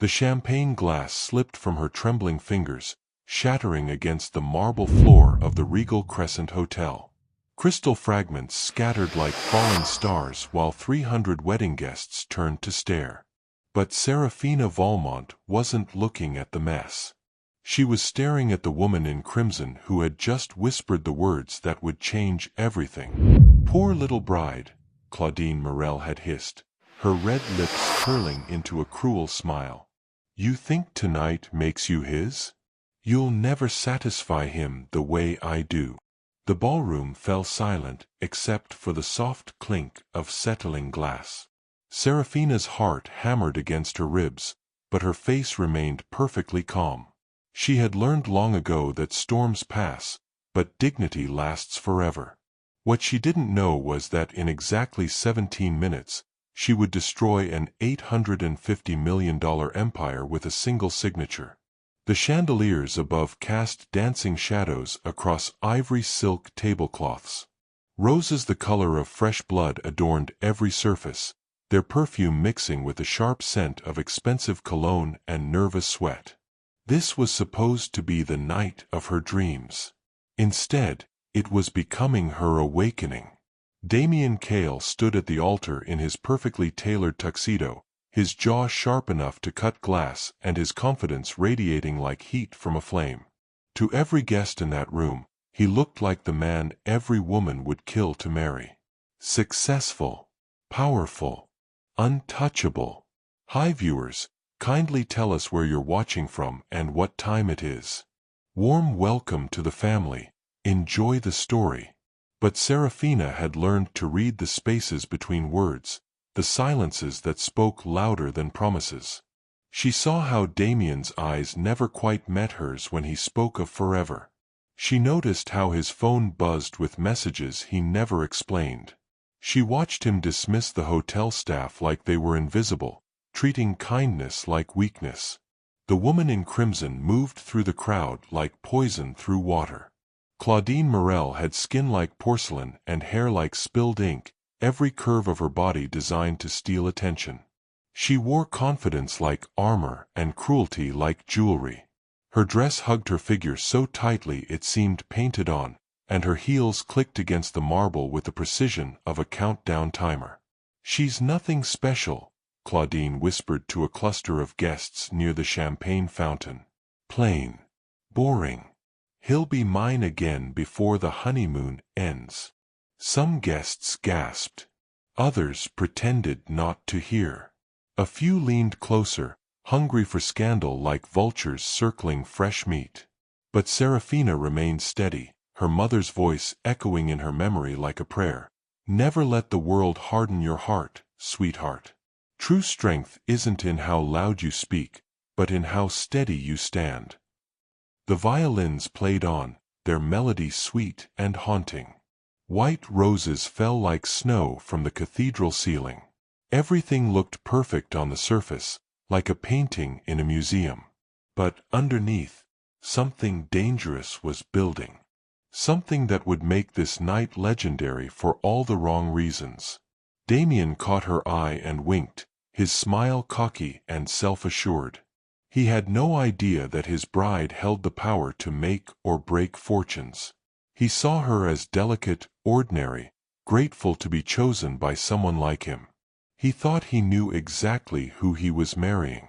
The champagne glass slipped from her trembling fingers, shattering against the marble floor of the Regal Crescent Hotel. Crystal fragments scattered like falling stars while 300 wedding guests turned to stare. But Serafina Valmont wasn't looking at the mess. She was staring at the woman in crimson who had just whispered the words that would change everything. "Poor little bride," Claudine Morel had hissed, her red lips curling into a cruel smile. "You think tonight makes you his? You'll never satisfy him the way I do." The ballroom fell silent except for the soft clink of settling glass. Serafina's heart hammered against her ribs, but her face remained perfectly calm. She had learned long ago that storms pass, but dignity lasts forever. What she didn't know was that in exactly 17 minutes, she would destroy an $850 million empire with a single signature. The chandeliers above cast dancing shadows across ivory silk tablecloths. Roses the color of fresh blood adorned every surface, their perfume mixing with the sharp scent of expensive cologne and nervous sweat. This was supposed to be the night of her dreams. Instead, it was becoming her awakening. Damien Cale stood at the altar in his perfectly tailored tuxedo, his jaw sharp enough to cut glass and his confidence radiating like heat from a flame. To every guest in that room, he looked like the man every woman would kill to marry. Successful, powerful, untouchable. Hi viewers, kindly tell us where you're watching from and what time it is. Warm welcome to the family, enjoy the story. But Serafina had learned to read the spaces between words, the silences that spoke louder than promises. She saw how Damien's eyes never quite met hers when he spoke of forever. She noticed how his phone buzzed with messages he never explained. She watched him dismiss the hotel staff like they were invisible, treating kindness like weakness. The woman in crimson moved through the crowd like poison through water. Claudine Morel had skin like porcelain and hair like spilled ink, every curve of her body designed to steal attention. She wore confidence like armor and cruelty like jewelry. Her dress hugged her figure so tightly it seemed painted on, and her heels clicked against the marble with the precision of a countdown timer. "She's nothing special," Claudine whispered to a cluster of guests near the champagne fountain. "Plain. Boring. He'll be mine again before the honeymoon ends." Some guests gasped. Others pretended not to hear. A few leaned closer, hungry for scandal like vultures circling fresh meat. But Serafina remained steady, her mother's voice echoing in her memory like a prayer. "Never let the world harden your heart, sweetheart. True strength isn't in how loud you speak, but in how steady you stand." The violins played on, their melody sweet and haunting. White roses fell like snow from the cathedral ceiling. Everything looked perfect on the surface, like a painting in a museum. But underneath, something dangerous was building. Something that would make this night legendary for all the wrong reasons. Damien caught her eye and winked, his smile cocky and self-assured. He had no idea that his bride held the power to make or break fortunes. He saw her as delicate, ordinary, grateful to be chosen by someone like him. He thought he knew exactly who he was marrying.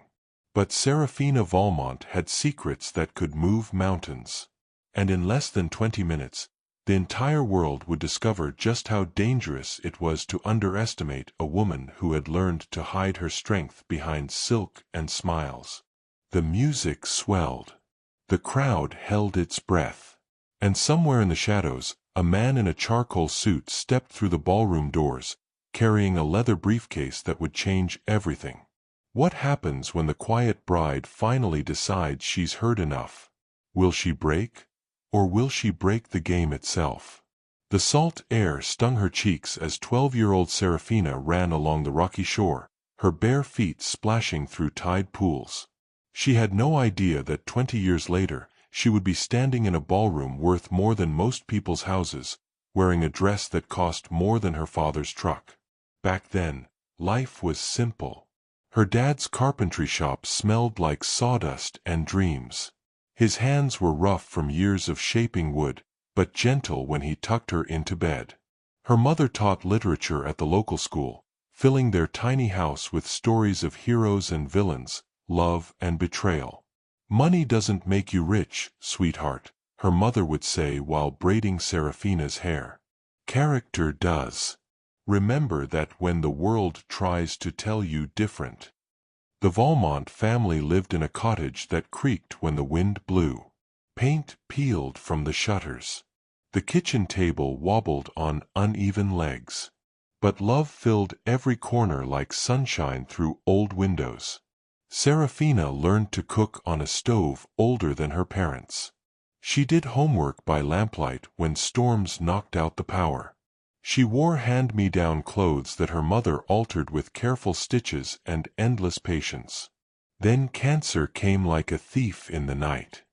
But Serafina Valmont had secrets that could move mountains. And in less than 20 minutes, the entire world would discover just how dangerous it was to underestimate a woman who had learned to hide her strength behind silk and smiles. The music swelled. The crowd held its breath. And somewhere in the shadows, a man in a charcoal suit stepped through the ballroom doors, carrying a leather briefcase that would change everything. What happens when the quiet bride finally decides she's heard enough? Will she break? Or will she break the game itself? The salt air stung her cheeks as 12-year-old Serafina ran along the rocky shore, her bare feet splashing through tide pools. She had no idea that 20 years later, she would be standing in a ballroom worth more than most people's houses, wearing a dress that cost more than her father's truck. Back then, life was simple. Her dad's carpentry shop smelled like sawdust and dreams. His hands were rough from years of shaping wood, but gentle when he tucked her into bed. Her mother taught literature at the local school, filling their tiny house with stories of heroes and villains, love and betrayal. "Money doesn't make you rich, sweetheart," her mother would say while braiding Serafina's hair. "Character does. Remember that when the world tries to tell you different." The Valmont family lived in a cottage that creaked when the wind blew. Paint peeled from the shutters. The kitchen table wobbled on uneven legs. But love filled every corner like sunshine through old windows. Serafina learned to cook on a stove older than her parents. She did homework by lamplight when storms knocked out the power. She wore hand-me-down clothes that her mother altered with careful stitches and endless patience. Then cancer came like a thief in the night.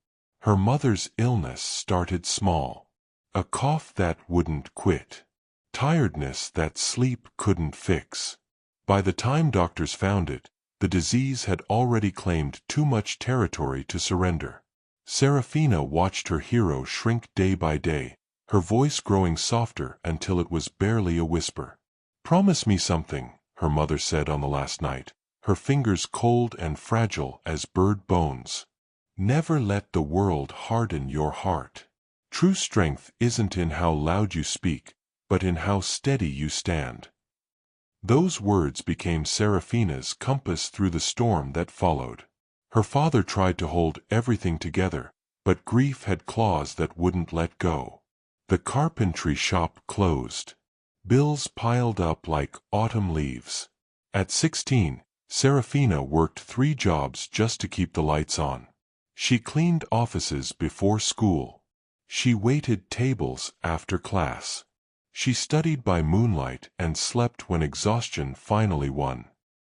Her mother's illness started small. A cough that wouldn't quit. Tiredness that sleep couldn't fix. By the time doctors found it, the disease had already claimed too much territory to surrender. Serafina watched her hero shrink day by day, her voice growing softer until it was barely a whisper. "Promise me something," her mother said on the last night, her fingers cold and fragile as bird bones. "Never let the world harden your heart. True strength isn't in how loud you speak, but in how steady you stand." Those words became Serafina's compass through the storm that followed. Her father tried to hold everything together, but grief had claws that wouldn't let go. The carpentry shop closed. Bills piled up like autumn leaves. At 16, Serafina worked 3 jobs just to keep the lights on. She cleaned offices before school. She waited tables after class. She studied by moonlight and slept when exhaustion finally won.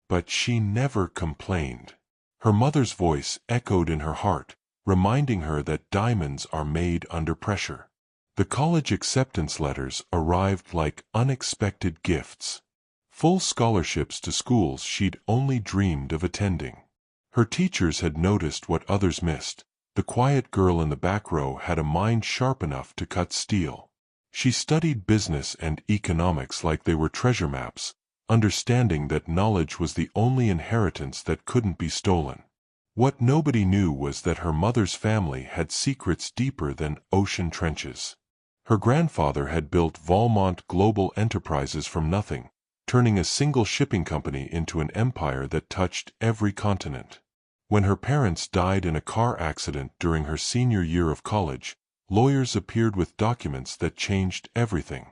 But she never complained. Her mother's voice echoed in her heart, reminding her that diamonds are made under pressure. The college acceptance letters arrived like unexpected gifts. Full scholarships to schools she'd only dreamed of attending. Her teachers had noticed what others missed. The quiet girl in the back row had a mind sharp enough to cut steel. She studied business and economics like they were treasure maps, understanding that knowledge was the only inheritance that couldn't be stolen. What nobody knew was that her mother's family had secrets deeper than ocean trenches. Her grandfather had built Valmont Global Enterprises from nothing, turning a single shipping company into an empire that touched every continent. When her parents died in a car accident during her senior year of college, lawyers appeared with documents that changed everything.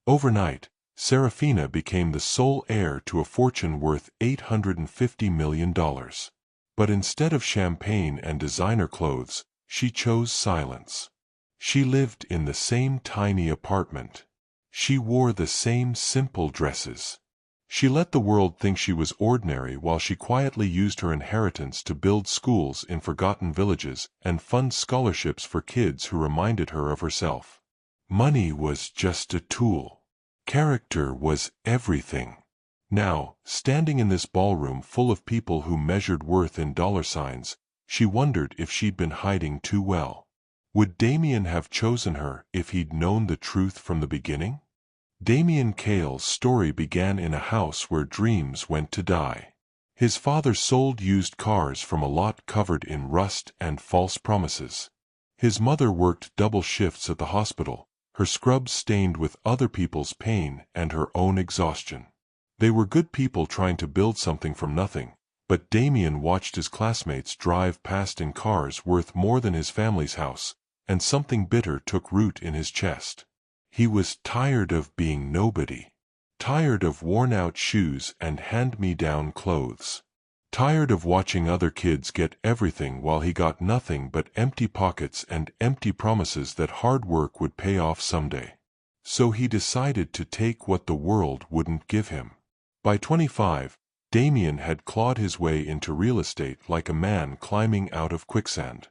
Overnight, Serafina became the sole heir to a fortune worth $850 million. But instead of champagne and designer clothes, she chose silence. She lived in the same tiny apartment. She wore the same simple dresses. She let the world think she was ordinary while she quietly used her inheritance to build schools in forgotten villages and fund scholarships for kids who reminded her of herself. Money was just a tool. Character was everything. Now, standing in this ballroom full of people who measured worth in dollar signs, she wondered if she'd been hiding too well. Would Damien have chosen her if he'd known the truth from the beginning? Damien Cale's story began in a house where dreams went to die. His father sold used cars from a lot covered in rust and false promises. His mother worked double shifts at the hospital, her scrubs stained with other people's pain and her own exhaustion. They were good people trying to build something from nothing, but Damien watched his classmates drive past in cars worth more than his family's house, and something bitter took root in his chest. He was tired of being nobody. Tired of worn-out shoes and hand-me-down clothes. Tired of watching other kids get everything while he got nothing but empty pockets and empty promises that hard work would pay off someday. So he decided to take what the world wouldn't give him. By 25, Damien had clawed his way into real estate like a man climbing out of quicksand.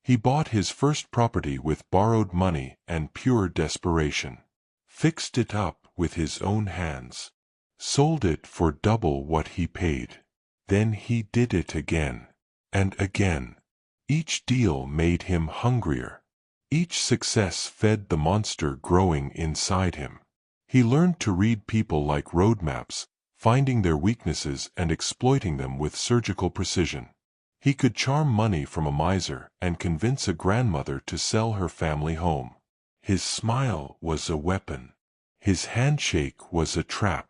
He bought his first property with borrowed money and pure desperation. Fixed it up with his own hands. Sold it for double what he paid. Then he did it again. And again. Each deal made him hungrier. Each success fed the monster growing inside him. He learned to read people like road maps, finding their weaknesses and exploiting them with surgical precision. He could charm money from a miser and convince a grandmother to sell her family home. His smile was a weapon. His handshake was a trap.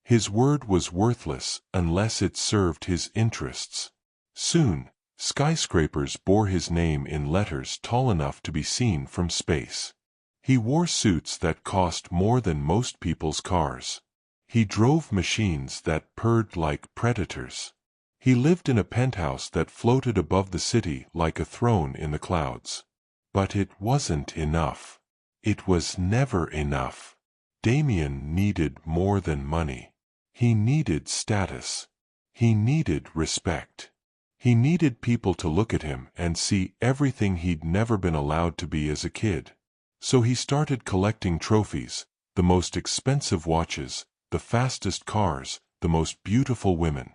His word was worthless unless it served his interests. Soon, skyscrapers bore his name in letters tall enough to be seen from space. He wore suits that cost more than most people's cars. He drove machines that purred like predators. He lived in a penthouse that floated above the city like a throne in the clouds. But it wasn't enough. It was never enough. Damien needed more than money. He needed status. He needed respect. He needed people to look at him and see everything he'd never been allowed to be as a kid. So he started collecting trophies, the most expensive watches, the fastest cars, the most beautiful women.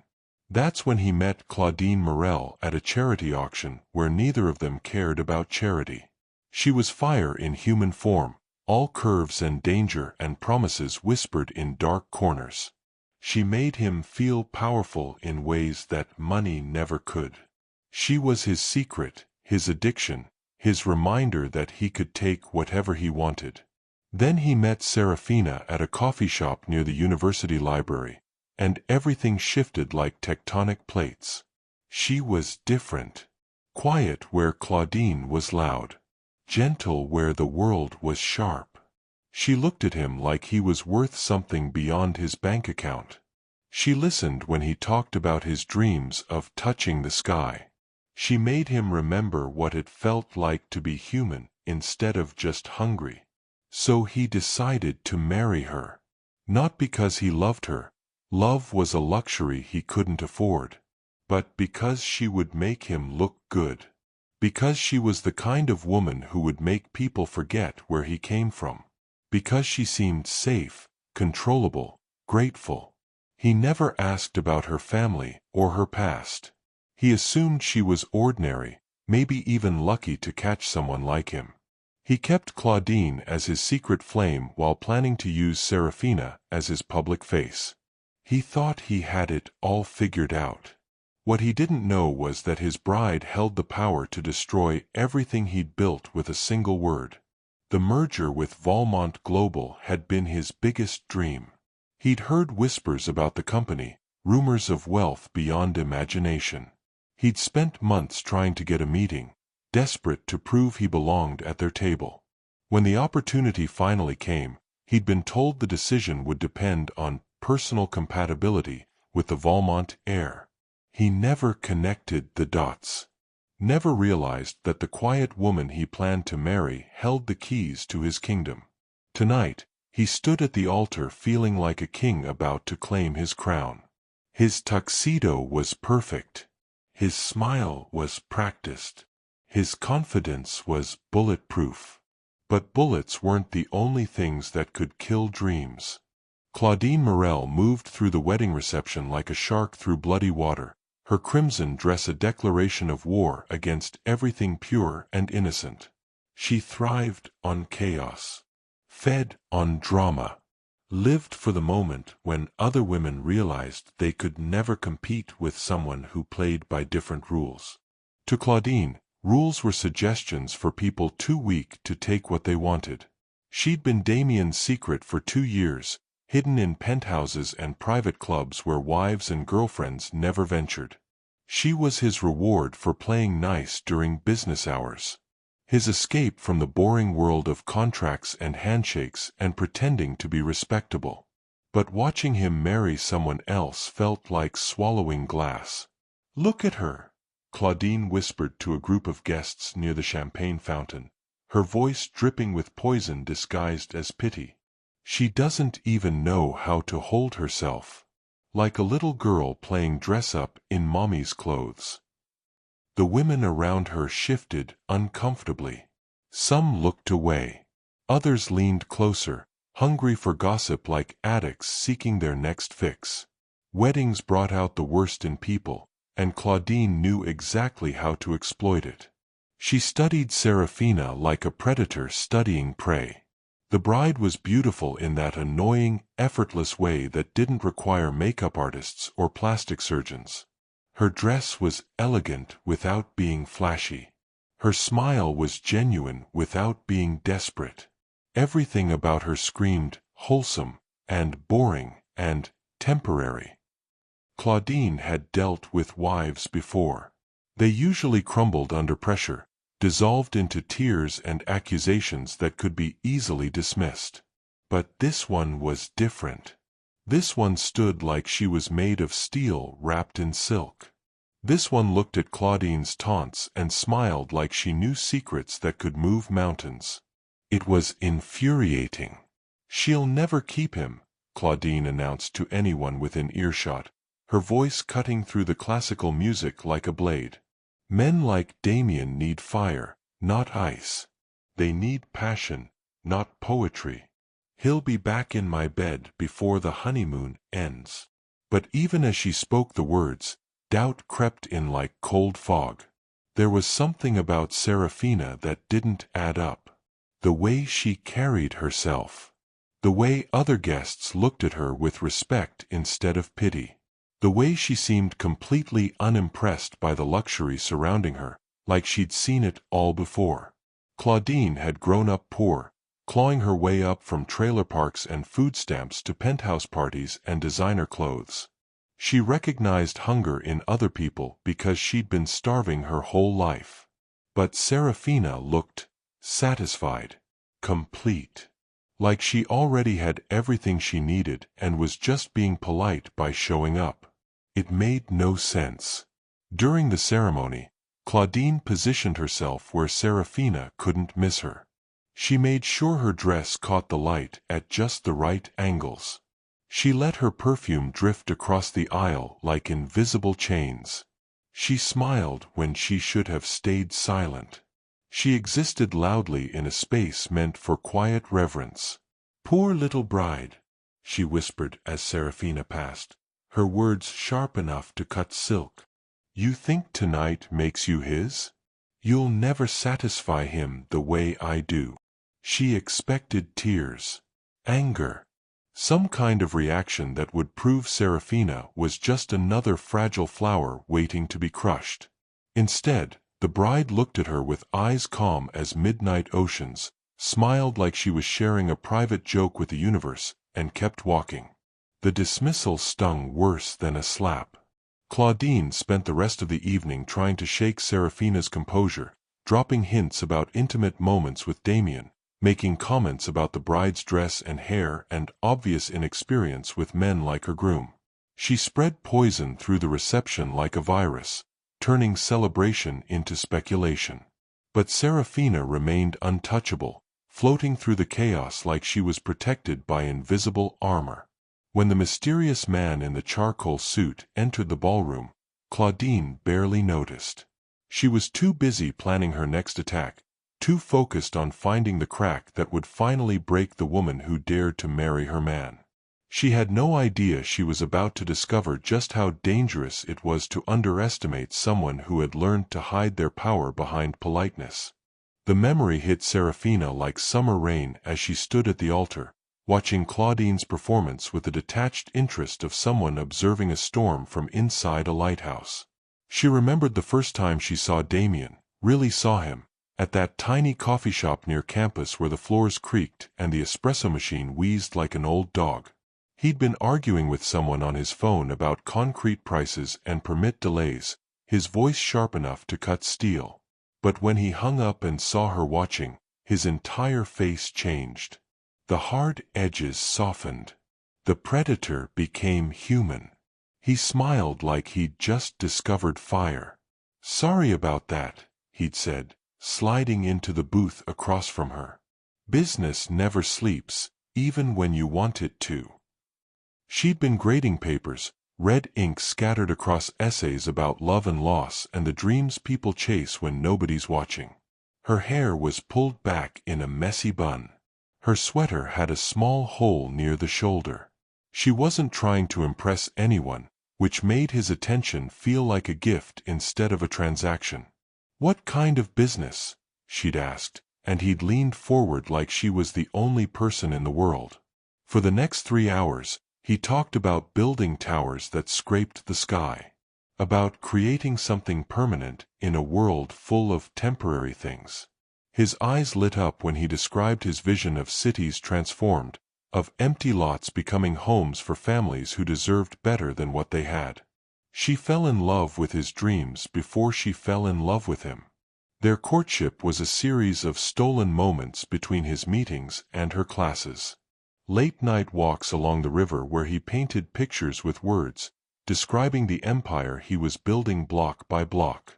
That's when he met Claudine Morel at a charity auction where neither of them cared about charity. She was fire in human form, all curves and danger and promises whispered in dark corners. She made him feel powerful in ways that money never could. She was his secret, his addiction, his reminder that he could take whatever he wanted. Then he met Serafina at a coffee shop near the university library, and everything shifted like tectonic plates. She was different. Quiet where Claudine was loud. Gentle where the world was sharp. She looked at him like he was worth something beyond his bank account. She listened when he talked about his dreams of touching the sky. She made him remember what it felt like to be human instead of just hungry. So he decided to marry her. Not because he loved her. Love was a luxury he couldn't afford. But because she would make him look good. Because she was the kind of woman who would make people forget where he came from. Because she seemed safe, controllable, grateful. He never asked about her family or her past. He assumed she was ordinary, maybe even lucky to catch someone like him. He kept Claudine as his secret flame while planning to use Serafina as his public face. He thought he had it all figured out. What he didn't know was that his bride held the power to destroy everything he'd built with a single word. The merger with Valmont Global had been his biggest dream. He'd heard whispers about the company, rumors of wealth beyond imagination. He'd spent months trying to get a meeting, desperate to prove he belonged at their table. When the opportunity finally came, he'd been told the decision would depend on personal compatibility with the Valmont heir. He never connected the dots. Never realized that the quiet woman he planned to marry held the keys to his kingdom. Tonight, he stood at the altar feeling like a king about to claim his crown. His tuxedo was perfect. His smile was practiced. His confidence was bulletproof. But bullets weren't the only things that could kill dreams. Claudine Morel moved through the wedding reception like a shark through bloody water, her crimson dress a declaration of war against everything pure and innocent. She thrived on chaos, fed on drama, lived for the moment when other women realized they could never compete with someone who played by different rules. To Claudine, rules were suggestions for people too weak to take what they wanted. She'd been Damien's secret for 2 years, hidden in penthouses and private clubs where wives and girlfriends never ventured. She was his reward for playing nice during business hours. His escape from the boring world of contracts and handshakes and pretending to be respectable. But watching him marry someone else felt like swallowing glass. "Look at her," Claudine whispered to a group of guests near the champagne fountain, her voice dripping with poison disguised as pity. "She doesn't even know how to hold herself. Like a little girl playing dress-up in mommy's clothes." The women around her shifted uncomfortably. Some looked away. Others leaned closer, hungry for gossip like addicts seeking their next fix. Weddings brought out the worst in people, and Claudine knew exactly how to exploit it. She studied Serafina like a predator studying prey. The bride was beautiful in that annoying, effortless way that didn't require makeup artists or plastic surgeons. Her dress was elegant without being flashy. Her smile was genuine without being desperate. Everything about her screamed wholesome and boring and temporary. Claudine had dealt with wives before. They usually crumbled under pressure, dissolved into tears and accusations that could be easily dismissed. But this one was different. This one stood like she was made of steel wrapped in silk. This one looked at Claudine's taunts and smiled like she knew secrets that could move mountains. It was infuriating. "She'll never keep him," Claudine announced to anyone within earshot, her voice cutting through the classical music like a blade. "Men like Damien need fire, not ice. They need passion, not poetry. He'll be back in my bed before the honeymoon ends." But even as she spoke the words, doubt crept in like cold fog. There was something about Serafina that didn't add up. The way she carried herself. The way other guests looked at her with respect instead of pity. The way she seemed completely unimpressed by the luxury surrounding her, like she'd seen it all before. Claudine had grown up poor, clawing her way up from trailer parks and food stamps to penthouse parties and designer clothes. She recognized hunger in other people because she'd been starving her whole life. But Serafina looked satisfied, complete. Like she already had everything she needed and was just being polite by showing up. It made no sense. During the ceremony, Claudine positioned herself where Serafina couldn't miss her. She made sure her dress caught the light at just the right angles. She let her perfume drift across the aisle like invisible chains. She smiled when she should have stayed silent. She existed loudly in a space meant for quiet reverence. "Poor little bride," she whispered as Serafina passed, her words sharp enough to cut silk. "You think tonight makes you his? You'll never satisfy him the way I do." She expected tears, anger, some kind of reaction that would prove Serafina was just another fragile flower waiting to be crushed. Instead, the bride looked at her with eyes calm as midnight oceans, smiled like she was sharing a private joke with the universe, and kept walking. The dismissal stung worse than a slap. Claudine spent the rest of the evening trying to shake Serafina's composure, dropping hints about intimate moments with Damien, making comments about the bride's dress and hair and obvious inexperience with men like her groom. She spread poison through the reception like a virus, turning celebration into speculation. But Serafina remained untouchable, floating through the chaos like she was protected by invisible armor. When the mysterious man in the charcoal suit entered the ballroom, Claudine barely noticed. She was too busy planning her next attack, too focused on finding the crack that would finally break the woman who dared to marry her man. She had no idea she was about to discover just how dangerous it was to underestimate someone who had learned to hide their power behind politeness. The memory hit Serafina like summer rain as she stood at the altar, watching Claudine's performance with the detached interest of someone observing a storm from inside a lighthouse. She remembered the first time she saw Damien, really saw him, at that tiny coffee shop near campus where the floors creaked and the espresso machine wheezed like an old dog. He'd been arguing with someone on his phone about concrete prices and permit delays, his voice sharp enough to cut steel. But when he hung up and saw her watching, his entire face changed. The hard edges softened. The predator became human. He smiled like he'd just discovered fire. "Sorry about that," he'd said, sliding into the booth across from her. "Business never sleeps, even when you want it to." She'd been grading papers, red ink scattered across essays about love and loss and the dreams people chase when nobody's watching. Her hair was pulled back in a messy bun. Her sweater had a small hole near the shoulder. She wasn't trying to impress anyone, which made his attention feel like a gift instead of a transaction. "What kind of business?" she'd asked, and he'd leaned forward like she was the only person in the world. For the next 3 hours, he talked about building towers that scraped the sky, about creating something permanent in a world full of temporary things. His eyes lit up when he described his vision of cities transformed, of empty lots becoming homes for families who deserved better than what they had. She fell in love with his dreams before she fell in love with him. Their courtship was a series of stolen moments between his meetings and her classes. Late-night walks along the river where he painted pictures with words, describing the empire he was building block by block.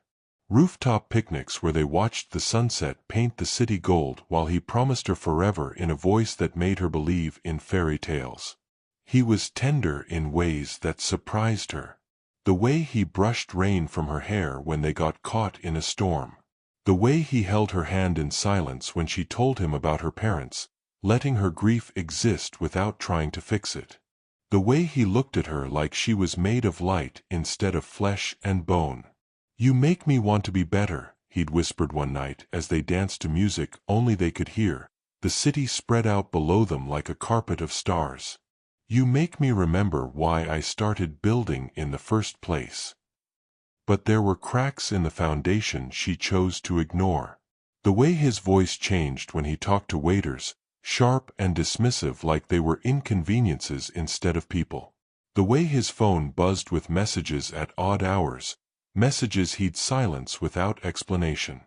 Rooftop picnics where they watched the sunset paint the city gold while he promised her forever in a voice that made her believe in fairy tales. He was tender in ways that surprised her. The way he brushed rain from her hair when they got caught in a storm. The way he held her hand in silence when she told him about her parents, letting her grief exist without trying to fix it. The way he looked at her like she was made of light instead of flesh and bone. "You make me want to be better," he'd whispered one night as they danced to music only they could hear, the city spread out below them like a carpet of stars. "You make me remember why I started building in the first place." But there were cracks in the foundation she chose to ignore. The way his voice changed when he talked to waiters, sharp and dismissive like they were inconveniences instead of people. The way his phone buzzed with messages at odd hours, messages he'd silence without explanation.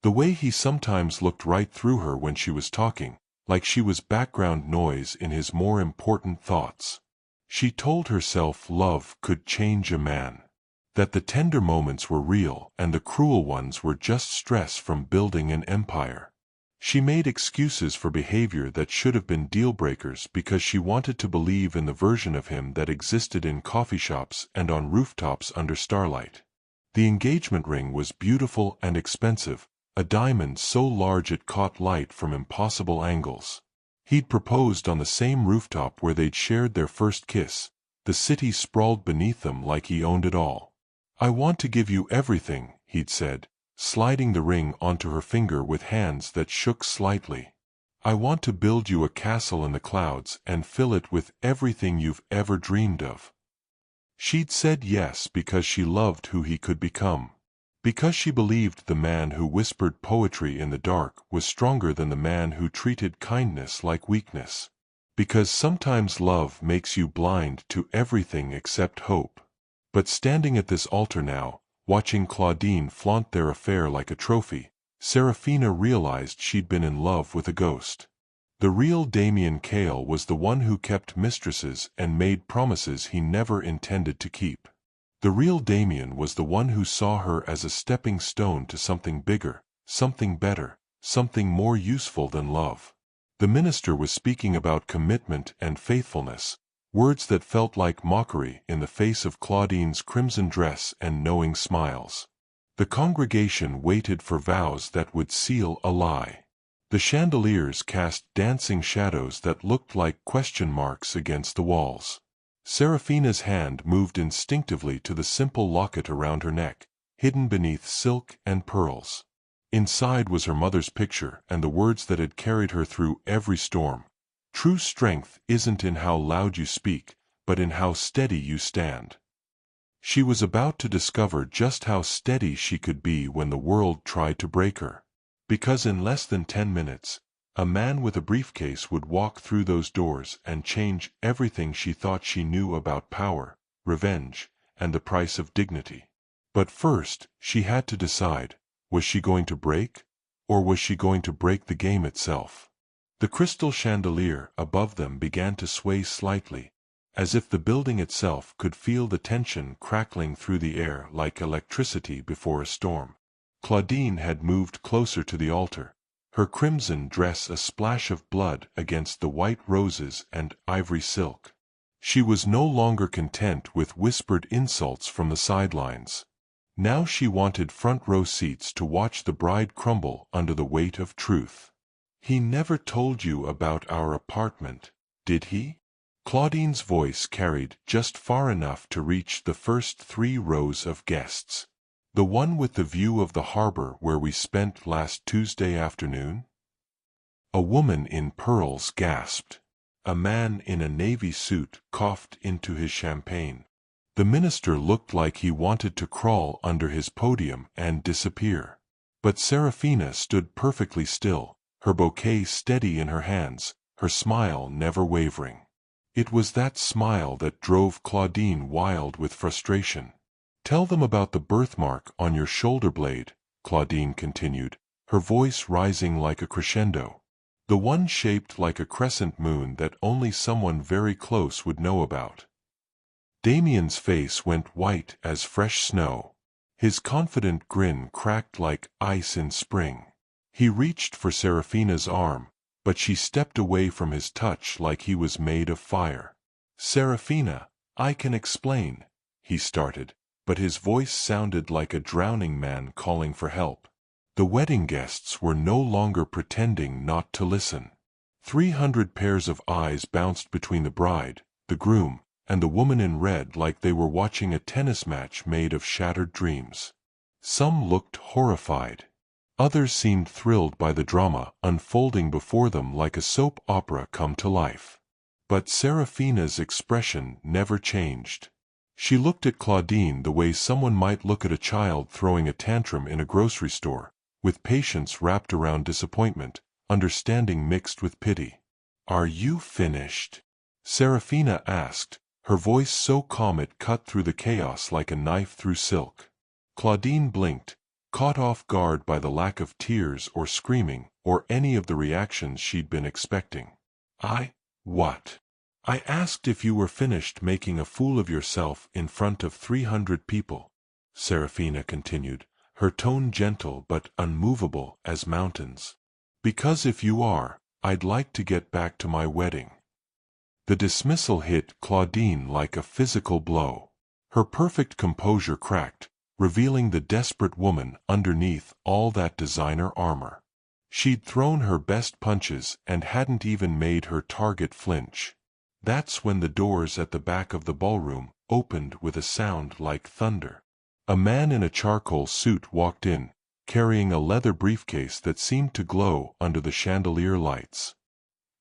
The way he sometimes looked right through her when she was talking, like she was background noise in his more important thoughts. She told herself love could change a man. That the tender moments were real and the cruel ones were just stress from building an empire. She made excuses for behavior that should have been deal-breakers because she wanted to believe in the version of him that existed in coffee shops and on rooftops under starlight. The engagement ring was beautiful and expensive, a diamond so large it caught light from impossible angles. He'd proposed on the same rooftop where they'd shared their first kiss, the city sprawled beneath them like he owned it all. "I want to give you everything," he'd said, sliding the ring onto her finger with hands that shook slightly. "I want to build you a castle in the clouds and fill it with everything you've ever dreamed of." She'd said yes because she loved who he could become. Because she believed the man who whispered poetry in the dark was stronger than the man who treated kindness like weakness. Because sometimes love makes you blind to everything except hope. But standing at this altar now, watching Claudine flaunt their affair like a trophy, Serafina realized she'd been in love with a ghost. The real Damien Kale was the one who kept mistresses and made promises he never intended to keep. The real Damien was the one who saw her as a stepping stone to something bigger, something better, something more useful than love. The minister was speaking about commitment and faithfulness, words that felt like mockery in the face of Claudine's crimson dress and knowing smiles. The congregation waited for vows that would seal a lie. The chandeliers cast dancing shadows that looked like question marks against the walls. Serafina's hand moved instinctively to the simple locket around her neck, hidden beneath silk and pearls. Inside was her mother's picture and the words that had carried her through every storm. "True strength isn't in how loud you speak, but in how steady you stand." She was about to discover just how steady she could be when the world tried to break her. Because in less than 10 minutes, a man with a briefcase would walk through those doors and change everything she thought she knew about power, revenge, and the price of dignity. But first, she had to decide, was she going to break, or was she going to break the game itself? The crystal chandelier above them began to sway slightly, as if the building itself could feel the tension crackling through the air like electricity before a storm. Claudine had moved closer to the altar, her crimson dress a splash of blood against the white roses and ivory silk. She was no longer content with whispered insults from the sidelines. Now she wanted front-row seats to watch the bride crumble under the weight of truth. "He never told you about our apartment, did he?" Claudine's voice carried just far enough to reach the first 3 rows of guests. "The one with the view of the harbor where we spent last Tuesday afternoon?" A woman in pearls gasped. A man in a navy suit coughed into his champagne. The minister looked like he wanted to crawl under his podium and disappear. But Serafina stood perfectly still, her bouquet steady in her hands, her smile never wavering. It was that smile that drove Claudine wild with frustration. "Tell them about the birthmark on your shoulder blade," Claudine continued, her voice rising like a crescendo. "The one shaped like a crescent moon that only someone very close would know about." Damien's face went white as fresh snow. His confident grin cracked like ice in spring. He reached for Serafina's arm, but she stepped away from his touch like he was made of fire. "Serafina, I can explain," he started, but his voice sounded like a drowning man calling for help. The wedding guests were no longer pretending not to listen. 300 pairs of eyes bounced between the bride, the groom, and the woman in red like they were watching a tennis match made of shattered dreams. Some looked horrified. Others seemed thrilled by the drama unfolding before them like a soap opera come to life. But Serafina's expression never changed. She looked at Claudine the way someone might look at a child throwing a tantrum in a grocery store, with patience wrapped around disappointment, understanding mixed with pity. "Are you finished?" Serafina asked, her voice so calm it cut through the chaos like a knife through silk. Claudine blinked, caught off guard by the lack of tears or screaming, or any of the reactions she'd been expecting. What? "I asked if you were finished making a fool of yourself in front of 300 people," Serafina continued, her tone gentle but unmovable as mountains. "Because if you are, I'd like to get back to my wedding." The dismissal hit Claudine like a physical blow. Her perfect composure cracked, revealing the desperate woman underneath all that designer armor. She'd thrown her best punches and hadn't even made her target flinch. That's when the doors at the back of the ballroom opened with a sound like thunder. A man in a charcoal suit walked in, carrying a leather briefcase that seemed to glow under the chandelier lights.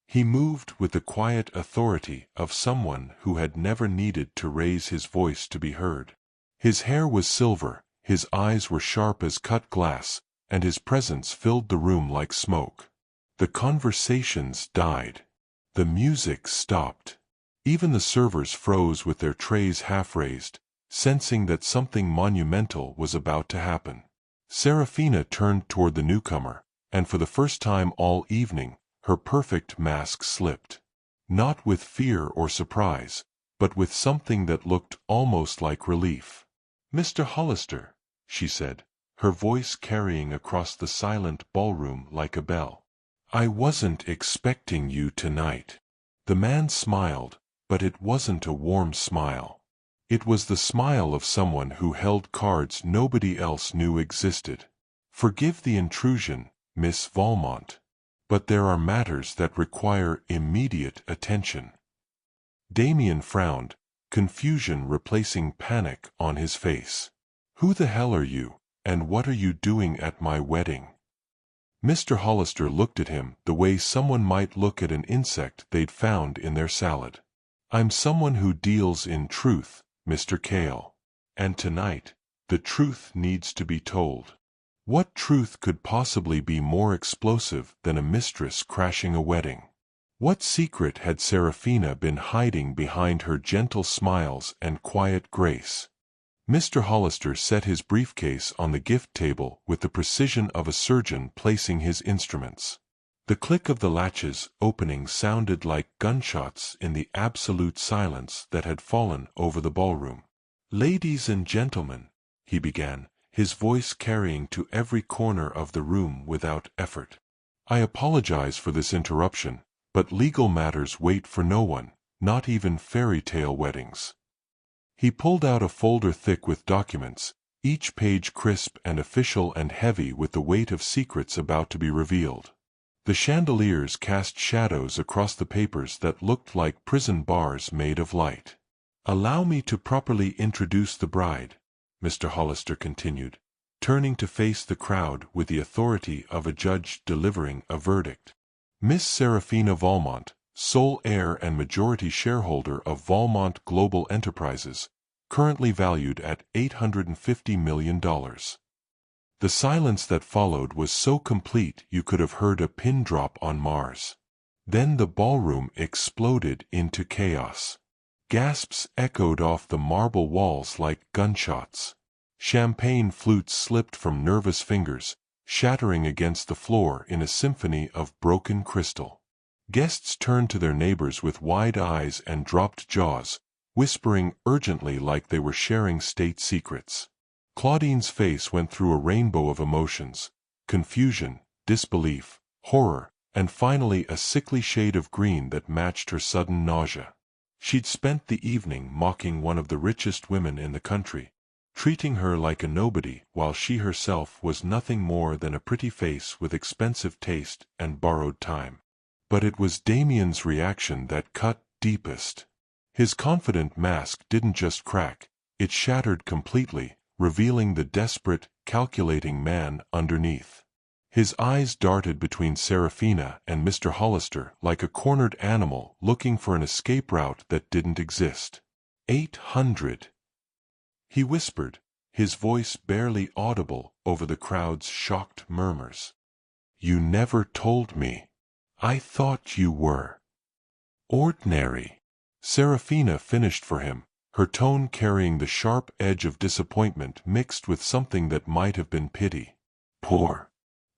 He moved with the quiet authority of someone who had never needed to raise his voice to be heard. His hair was silver, his eyes were sharp as cut glass, and his presence filled the room like smoke. The conversations died. The music stopped. Even the servers froze with their trays half-raised, sensing that something monumental was about to happen. Serafina turned toward the newcomer, and for the first time all evening, her perfect mask slipped. Not with fear or surprise, but with something that looked almost like relief. "Mr. Hollister," she said, her voice carrying across the silent ballroom like a bell. "I wasn't expecting you tonight." The man smiled, but it wasn't a warm smile. It was the smile of someone who held cards nobody else knew existed. "Forgive the intrusion, Miss Valmont, but there are matters that require immediate attention." Damien frowned, confusion replacing panic on his face. "Who the hell are you, and what are you doing at my wedding?" Mr. Hollister looked at him the way someone might look at an insect they'd found in their salad. "I'm someone who deals in truth, Mr. Cale. And tonight, the truth needs to be told." What truth could possibly be more explosive than a mistress crashing a wedding? What secret had Serafina been hiding behind her gentle smiles and quiet grace? Mr. Hollister set his briefcase on the gift table with the precision of a surgeon placing his instruments. The click of the latches opening sounded like gunshots in the absolute silence that had fallen over the ballroom. "Ladies and gentlemen," he began, his voice carrying to every corner of the room without effort. "I apologize for this interruption, but legal matters wait for no one, not even fairy tale weddings." He pulled out a folder thick with documents, each page crisp and official and heavy with the weight of secrets about to be revealed. The chandeliers cast shadows across the papers that looked like prison bars made of light. "Allow me to properly introduce the bride," Mr. Hollister continued, turning to face the crowd with the authority of a judge delivering a verdict. Miss Serafina Valmont, sole heir and majority shareholder of Valmont Global Enterprises, currently valued at $850 million. The silence that followed was so complete you could have heard a pin drop on Mars. Then the ballroom exploded into chaos. Gasps echoed off the marble walls like gunshots. Champagne flutes slipped from nervous fingers, shattering against the floor in a symphony of broken crystal. Guests turned to their neighbors with wide eyes and dropped jaws, whispering urgently like they were sharing state secrets. Claudine's face went through a rainbow of emotions: confusion, disbelief, horror, and finally a sickly shade of green that matched her sudden nausea. She'd spent the evening mocking one of the richest women in the country, treating her like a nobody while she herself was nothing more than a pretty face with expensive taste and borrowed time. But it was Damien's reaction that cut deepest. His confident mask didn't just crack, it shattered completely, revealing the desperate, calculating man underneath. His eyes darted between Serafina and Mr. Hollister like a cornered animal looking for an escape route that didn't exist. 800. He whispered, his voice barely audible over the crowd's shocked murmurs. "You never told me. I thought you were ordinary." Serafina finished for him, her tone carrying the sharp edge of disappointment mixed with something that might have been pity. "Poor.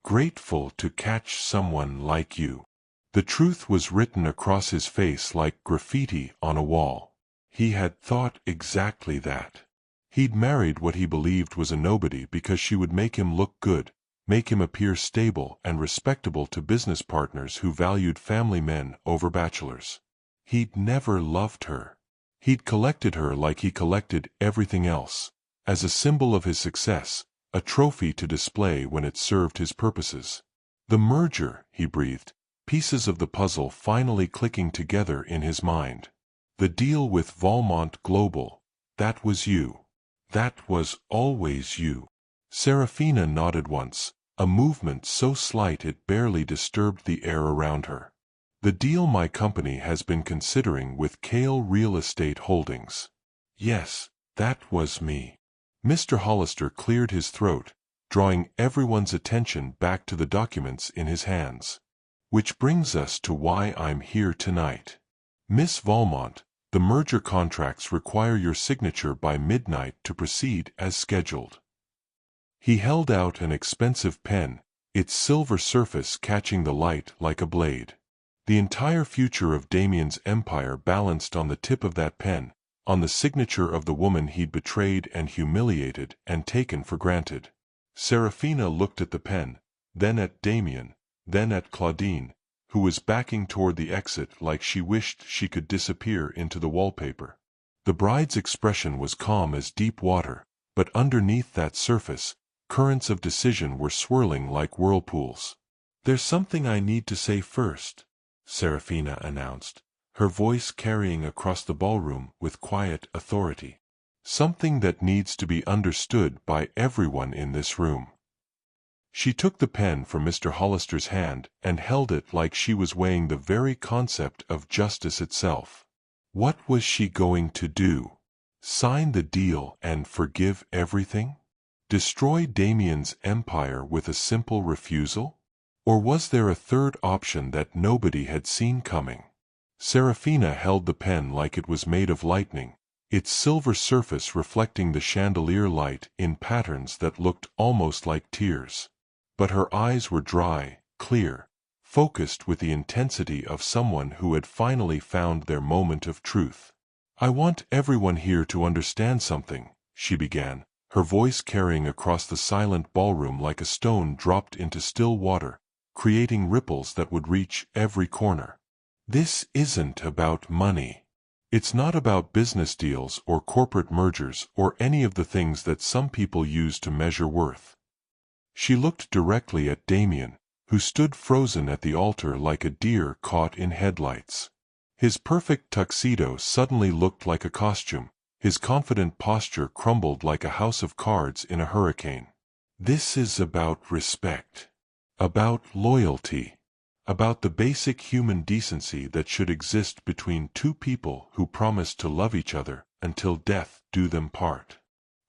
Grateful to catch someone like you." The truth was written across his face like graffiti on a wall. He had thought exactly that. He'd married what he believed was a nobody because she would make him look good, make him appear stable and respectable to business partners who valued family men over bachelors. He'd never loved her. He'd collected her like he collected everything else, as a symbol of his success, a trophy to display when it served his purposes. The merger, he breathed, pieces of the puzzle finally clicking together in his mind. The deal with Valmont Global, that was you. That was always you. Serafina nodded once, a movement so slight it barely disturbed the air around her. "The deal my company has been considering with Kale Real Estate Holdings." "Yes, that was me." Mr. Hollister cleared his throat, drawing everyone's attention back to the documents in his hands. "Which brings us to why I'm here tonight. Miss Valmont, the merger contracts require your signature by midnight to proceed as scheduled." He held out an expensive pen, its silver surface catching the light like a blade. The entire future of Damien's empire balanced on the tip of that pen, on the signature of the woman he'd betrayed and humiliated and taken for granted. Serafina looked at the pen, then at Damien, then at Claudine, who was backing toward the exit like she wished she could disappear into the wallpaper. The bride's expression was calm as deep water, but underneath that surface, currents of decision were swirling like whirlpools. "There's something I need to say first," Serafina announced, her voice carrying across the ballroom with quiet authority. "Something that needs to be understood by everyone in this room." She took the pen from Mr. Hollister's hand and held it like she was weighing the very concept of justice itself. What was she going to do? Sign the deal and forgive everything? Destroy Damien's empire with a simple refusal? Or was there a third option that nobody had seen coming? Serafina held the pen like it was made of lightning, its silver surface reflecting the chandelier light in patterns that looked almost like tears. But her eyes were dry, clear, focused with the intensity of someone who had finally found their moment of truth. "I want everyone here to understand something," she began, her voice carrying across the silent ballroom like a stone dropped into still water, creating ripples that would reach every corner. "This isn't about money. It's not about business deals or corporate mergers or any of the things that some people use to measure worth." She looked directly at Damien, who stood frozen at the altar like a deer caught in headlights. His perfect tuxedo suddenly looked like a costume, his confident posture crumbled like a house of cards in a hurricane. This is about respect. About loyalty. About the basic human decency that should exist between two people who promise to love each other until death do them part.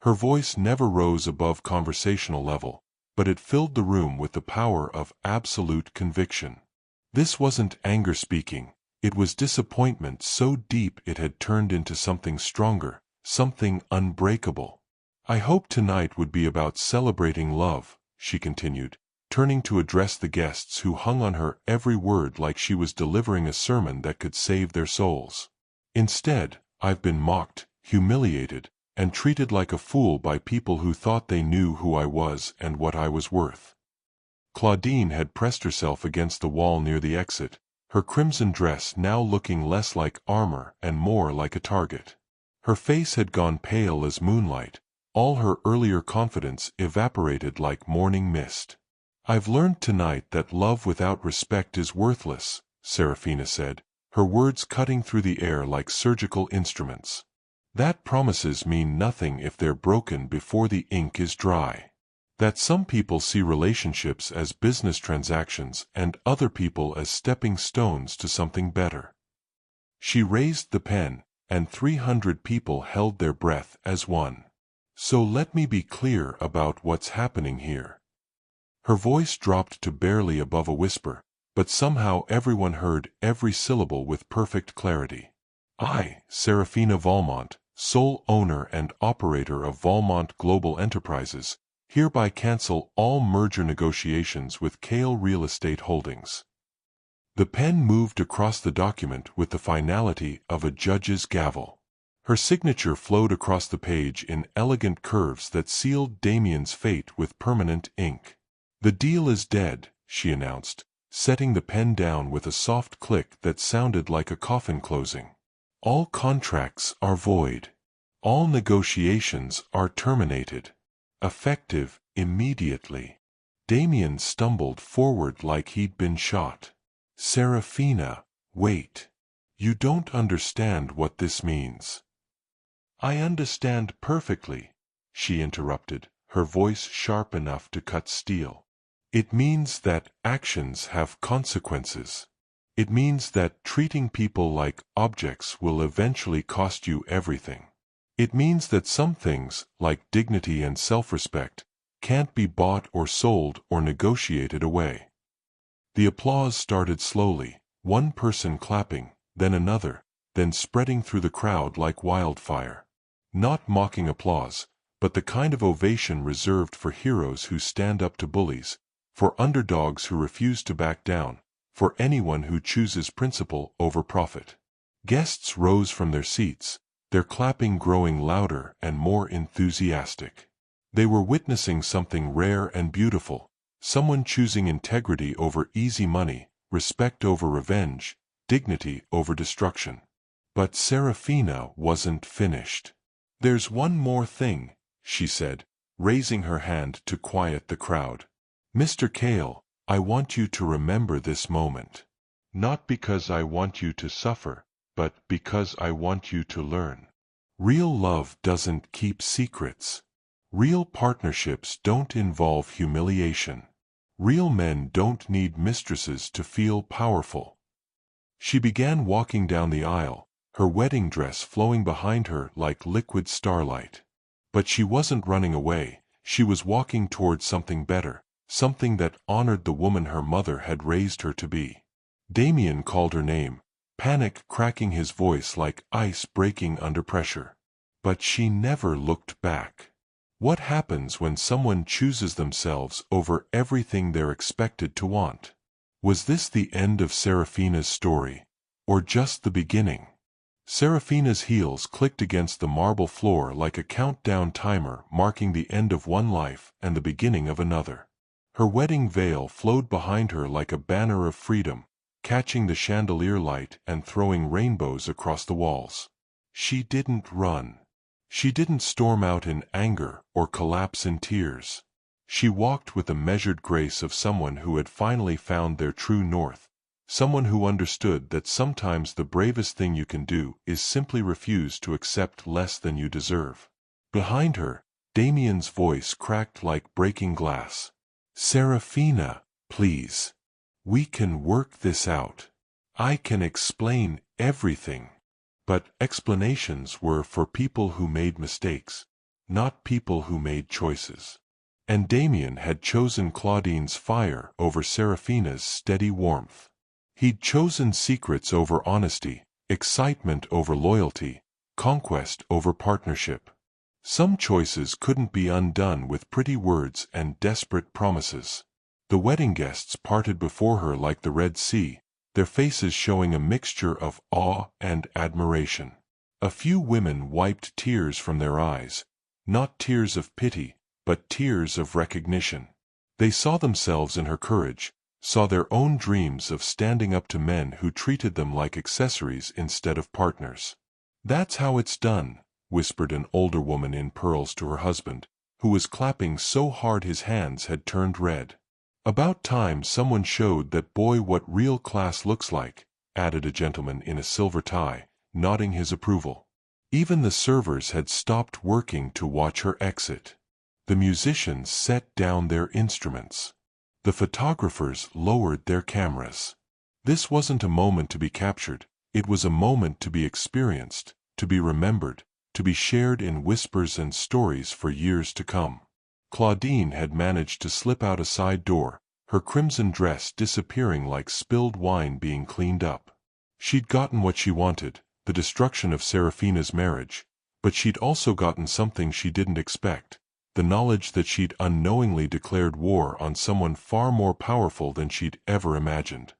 Her voice never rose above conversational level, but it filled the room with the power of absolute conviction. This wasn't anger speaking, it was disappointment so deep it had turned into something stronger, something unbreakable. I hoped tonight would be about celebrating love, she continued, turning to address the guests who hung on her every word like she was delivering a sermon that could save their souls. Instead, I've been mocked, humiliated, and treated like a fool by people who thought they knew who I was and what I was worth. Claudine had pressed herself against the wall near the exit, her crimson dress now looking less like armor and more like a target. Her face had gone pale as moonlight, all her earlier confidence evaporated like morning mist. I've learned tonight that love without respect is worthless, Serafina said, her words cutting through the air like surgical instruments. That promises mean nothing if they're broken before the ink is dry. That some people see relationships as business transactions and other people as stepping stones to something better. She raised the pen, and 300 people held their breath as one. So let me be clear about what's happening here. Her voice dropped to barely above a whisper, but somehow everyone heard every syllable with perfect clarity. I, Serafina Valmont, sole owner and operator of Valmont Global Enterprises, hereby cancel all merger negotiations with Kale Real Estate Holdings. The pen moved across the document with the finality of a judge's gavel. Her signature flowed across the page in elegant curves that sealed Damien's fate with permanent ink. The deal is dead, she announced, setting the pen down with a soft click that sounded like a coffin closing. All contracts are void. All negotiations are terminated. Effective immediately. Damien stumbled forward like he'd been shot. Serafina, wait. You don't understand what this means. I understand perfectly, she interrupted, her voice sharp enough to cut steel. It means that actions have consequences. It means that treating people like objects will eventually cost you everything. It means that some things, like dignity and self-respect, can't be bought or sold or negotiated away. The applause started slowly, one person clapping, then another, then spreading through the crowd like wildfire. Not mocking applause, but the kind of ovation reserved for heroes who stand up to bullies, for underdogs who refuse to back down, for anyone who chooses principle over profit. Guests rose from their seats, their clapping growing louder and more enthusiastic. They were witnessing something rare and beautiful, someone choosing integrity over easy money, respect over revenge, dignity over destruction. But Serafina wasn't finished. There's one more thing, she said, raising her hand to quiet the crowd. Mr. Kale, I want you to remember this moment. Not because I want you to suffer, but because I want you to learn. Real love doesn't keep secrets. Real partnerships don't involve humiliation. Real men don't need mistresses to feel powerful. She began walking down the aisle, her wedding dress flowing behind her like liquid starlight. But she wasn't running away, she was walking towards something better, something that honored the woman her mother had raised her to be. Damien called her name, panic cracking his voice like ice breaking under pressure. But she never looked back. What happens when someone chooses themselves over everything they're expected to want? Was this the end of Serafina's story, or just the beginning? Serafina's heels clicked against the marble floor like a countdown timer marking the end of one life and the beginning of another. Her wedding veil flowed behind her like a banner of freedom, catching the chandelier light and throwing rainbows across the walls. She didn't run. She didn't storm out in anger or collapse in tears. She walked with the measured grace of someone who had finally found their true north, someone who understood that sometimes the bravest thing you can do is simply refuse to accept less than you deserve. Behind her, Damien's voice cracked like breaking glass. "Serafina, please. We can work this out. I can explain everything." But explanations were for people who made mistakes, not people who made choices. And Damien had chosen Claudine's fire over Serafina's steady warmth. He'd chosen secrets over honesty, excitement over loyalty, conquest over partnership. Some choices couldn't be undone with pretty words and desperate promises. The wedding guests parted before her like the Red Sea, their faces showing a mixture of awe and admiration. A few women wiped tears from their eyes, not tears of pity, but tears of recognition. They saw themselves in her courage, saw their own dreams of standing up to men who treated them like accessories instead of partners. "That's how it's done," whispered an older woman in pearls to her husband, who was clapping so hard his hands had turned red. "About time someone showed that boy what real class looks like," added a gentleman in a silver tie, nodding his approval. Even the servers had stopped working to watch her exit. The musicians set down their instruments. The photographers lowered their cameras. This wasn't a moment to be captured, it was a moment to be experienced, to be remembered, to be shared in whispers and stories for years to come. Claudine had managed to slip out a side door, her crimson dress disappearing like spilled wine being cleaned up. She'd gotten what she wanted, the destruction of Serafina's marriage, but she'd also gotten something she didn't expect, the knowledge that she'd unknowingly declared war on someone far more powerful than she'd ever imagined.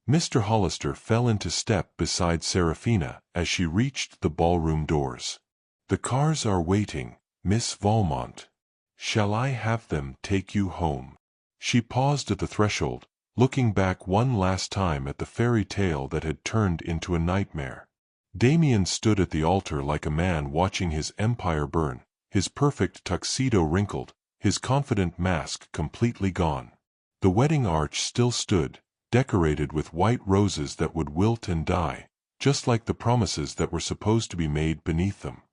Mr. Hollister fell into step beside Serafina as she reached the ballroom doors. "The cars are waiting, Miss Valmont. Shall I have them take you home?" She paused at the threshold, looking back one last time at the fairy tale that had turned into a nightmare. Damien stood at the altar like a man watching his empire burn, his perfect tuxedo wrinkled, his confident mask completely gone. The wedding arch still stood, decorated with white roses that would wilt and die, just like the promises that were supposed to be made beneath them.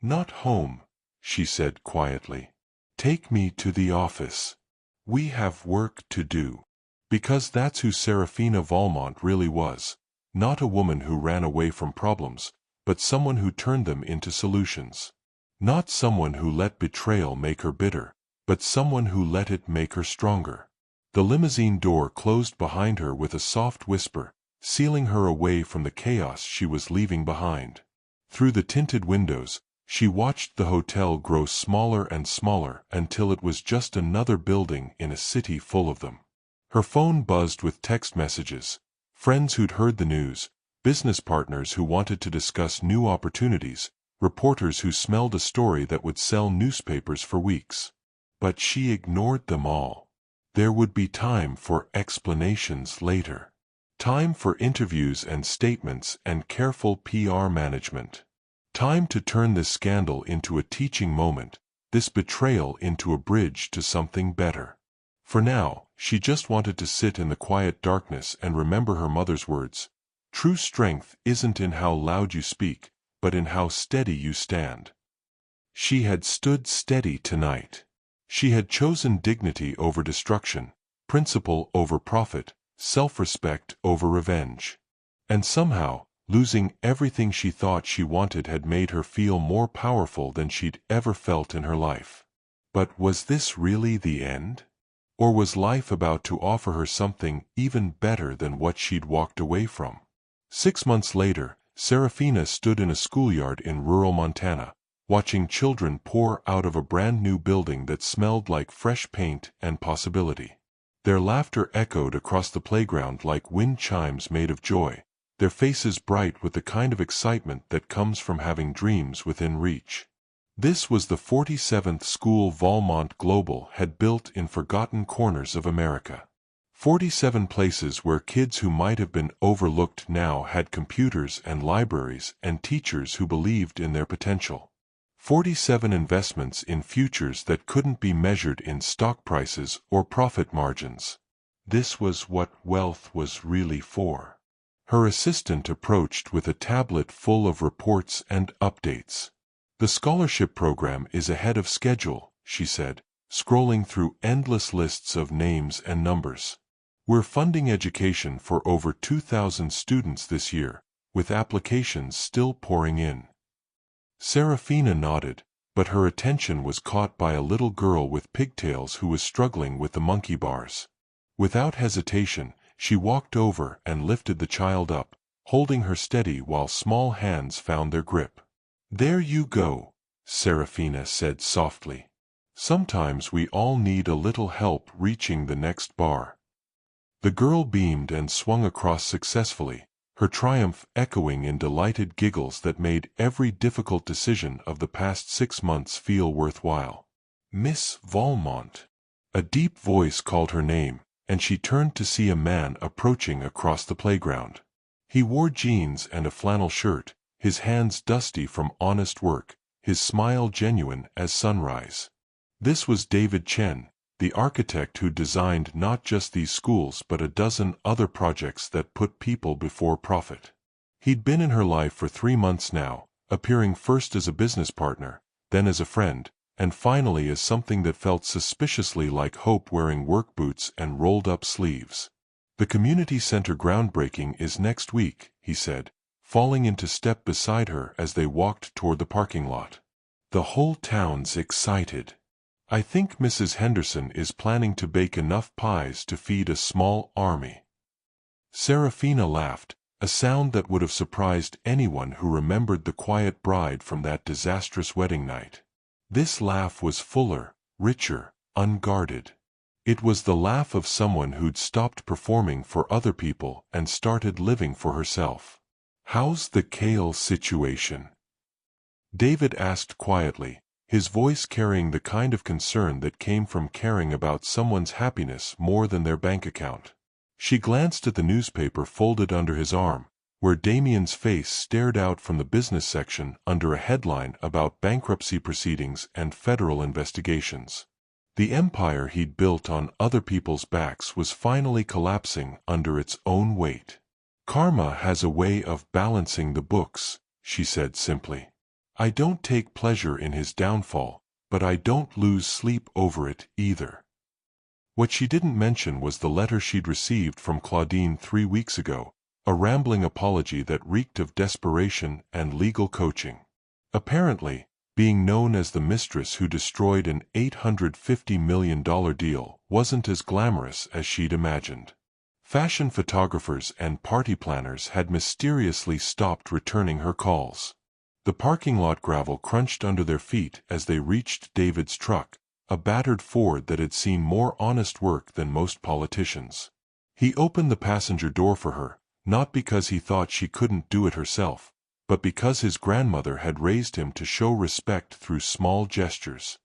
"Not home," she said quietly. "Take me to the office. We have work to do." Because that's who Serafina Valmont really was, not a woman who ran away from problems, but someone who turned them into solutions. Not someone who let betrayal make her bitter, but someone who let it make her stronger. The limousine door closed behind her with a soft whisper, sealing her away from the chaos she was leaving behind. Through the tinted windows, she watched the hotel grow smaller and smaller until it was just another building in a city full of them. Her phone buzzed with text messages, friends who'd heard the news, business partners who wanted to discuss new opportunities, reporters who smelled a story that would sell newspapers for weeks. But she ignored them all. There would be time for explanations later. Time for interviews and statements and careful PR management. Time to turn this scandal into a teaching moment, this betrayal into a bridge to something better. For now, she just wanted to sit in the quiet darkness and remember her mother's words. True strength isn't in how loud you speak, but in how steady you stand. She had stood steady tonight. She had chosen dignity over destruction, principle over profit, self-respect over revenge. And somehow, losing everything she thought she wanted had made her feel more powerful than she'd ever felt in her life. But was this really the end? Or was life about to offer her something even better than what she'd walked away from? 6 months later, Serafina stood in a schoolyard in rural Montana, watching children pour out of a brand-new building that smelled like fresh paint and possibility. Their laughter echoed across the playground like wind chimes made of joy, their faces bright with the kind of excitement that comes from having dreams within reach. This was the 47th school Valmont Global had built in forgotten corners of America. 47 places where kids who might have been overlooked now had computers and libraries and teachers who believed in their potential. 47 investments in futures that couldn't be measured in stock prices or profit margins. This was what wealth was really for. Her assistant approached with a tablet full of reports and updates. "The scholarship program is ahead of schedule," she said, scrolling through endless lists of names and numbers. "We're funding education for over 2,000 students this year, with applications still pouring in." Serafina nodded, but her attention was caught by a little girl with pigtails who was struggling with the monkey bars. Without hesitation, she walked over and lifted the child up, holding her steady while small hands found their grip. "There you go," Serafina said softly. "Sometimes we all need a little help reaching the next bar." The girl beamed and swung across successfully, her triumph echoing in delighted giggles that made every difficult decision of the past 6 months feel worthwhile. "Miss Valmont." A deep voice called her name, and she turned to see a man approaching across the playground. He wore jeans and a flannel shirt, his hands dusty from honest work, his smile genuine as sunrise. This was David Chen, the architect who designed not just these schools but a dozen other projects that put people before profit. He'd been in her life for 3 months now, appearing first as a business partner, then as a friend, and finally as something that felt suspiciously like hope wearing work boots and rolled-up sleeves. "The community center groundbreaking is next week," he said, falling into step beside her as they walked toward the parking lot. "The whole town's excited. I think Mrs. Henderson is planning to bake enough pies to feed a small army." Serafina laughed, a sound that would have surprised anyone who remembered the quiet bride from that disastrous wedding night. This laugh was fuller, richer, unguarded. It was the laugh of someone who'd stopped performing for other people and started living for herself. "How's the kale situation?" David asked quietly, his voice carrying the kind of concern that came from caring about someone's happiness more than their bank account. She glanced at the newspaper folded under his arm, where Damien's face stared out from the business section under a headline about bankruptcy proceedings and federal investigations. The empire he'd built on other people's backs was finally collapsing under its own weight. "Karma has a way of balancing the books," she said simply. "I don't take pleasure in his downfall, but I don't lose sleep over it either." What she didn't mention was the letter she'd received from Claudine 3 weeks ago, a rambling apology that reeked of desperation and legal coaching. Apparently, being known as the mistress who destroyed an $850 million deal wasn't as glamorous as she'd imagined. Fashion photographers and party planners had mysteriously stopped returning her calls. The parking lot gravel crunched under their feet as they reached David's truck, a battered Ford that had seen more honest work than most politicians. He opened the passenger door for her, not because he thought she couldn't do it herself, but because his grandmother had raised him to show respect through small gestures.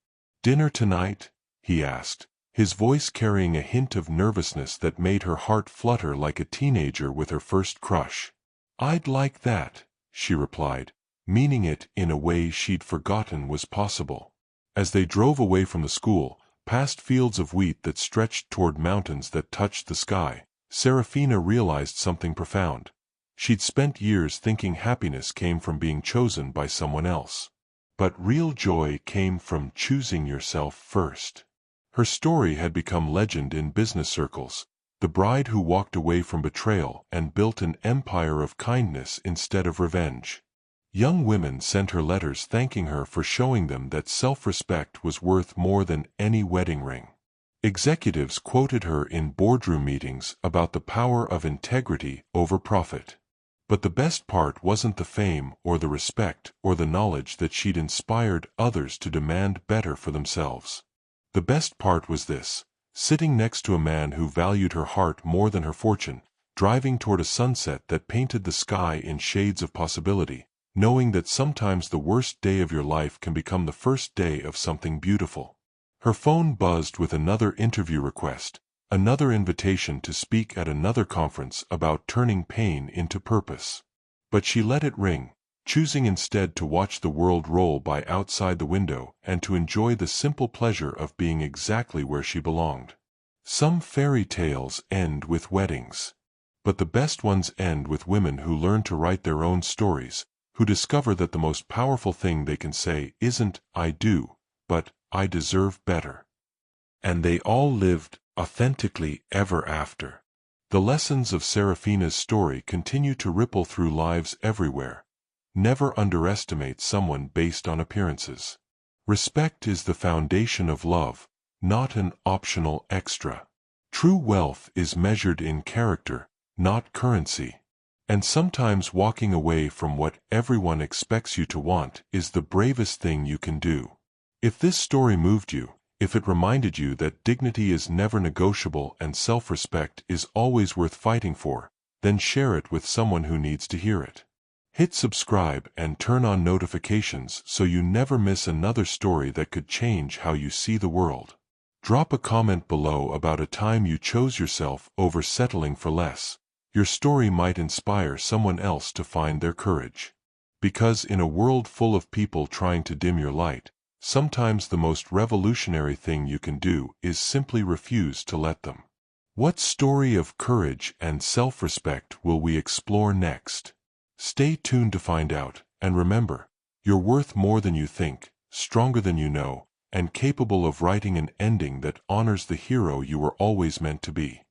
"Dinner tonight?" he asked, his voice carrying a hint of nervousness that made her heart flutter like a teenager with her first crush. "I'd like that," she replied, meaning it in a way she'd forgotten was possible. As they drove away from the school, past fields of wheat that stretched toward mountains that touched the sky, Serafina realized something profound. She'd spent years thinking happiness came from being chosen by someone else. But real joy came from choosing yourself first. Her story had become legend in business circles, the bride who walked away from betrayal and built an empire of kindness instead of revenge. Young women sent her letters thanking her for showing them that self-respect was worth more than any wedding ring. Executives quoted her in boardroom meetings about the power of integrity over profit. But the best part wasn't the fame or the respect or the knowledge that she'd inspired others to demand better for themselves. The best part was this: sitting next to a man who valued her heart more than her fortune, driving toward a sunset that painted the sky in shades of possibility, knowing that sometimes the worst day of your life can become the first day of something beautiful. Her phone buzzed with another interview request, another invitation to speak at another conference about turning pain into purpose. But she let it ring, choosing instead to watch the world roll by outside the window and to enjoy the simple pleasure of being exactly where she belonged. Some fairy tales end with weddings. But the best ones end with women who learn to write their own stories, who discover that the most powerful thing they can say isn't, "I do," but, "I deserve better." And they all lived, authentically, ever after. The lessons of Serafina's story continue to ripple through lives everywhere. Never underestimate someone based on appearances. Respect is the foundation of love, not an optional extra. True wealth is measured in character, not currency. And sometimes walking away from what everyone expects you to want is the bravest thing you can do. If this story moved you, if it reminded you that dignity is never negotiable and self-respect is always worth fighting for, then share it with someone who needs to hear it. Hit subscribe and turn on notifications so you never miss another story that could change how you see the world. Drop a comment below about a time you chose yourself over settling for less. Your story might inspire someone else to find their courage. Because in a world full of people trying to dim your light, sometimes the most revolutionary thing you can do is simply refuse to let them. What story of courage and self-respect will we explore next? Stay tuned to find out, and remember, you're worth more than you think, stronger than you know, and capable of writing an ending that honors the hero you were always meant to be.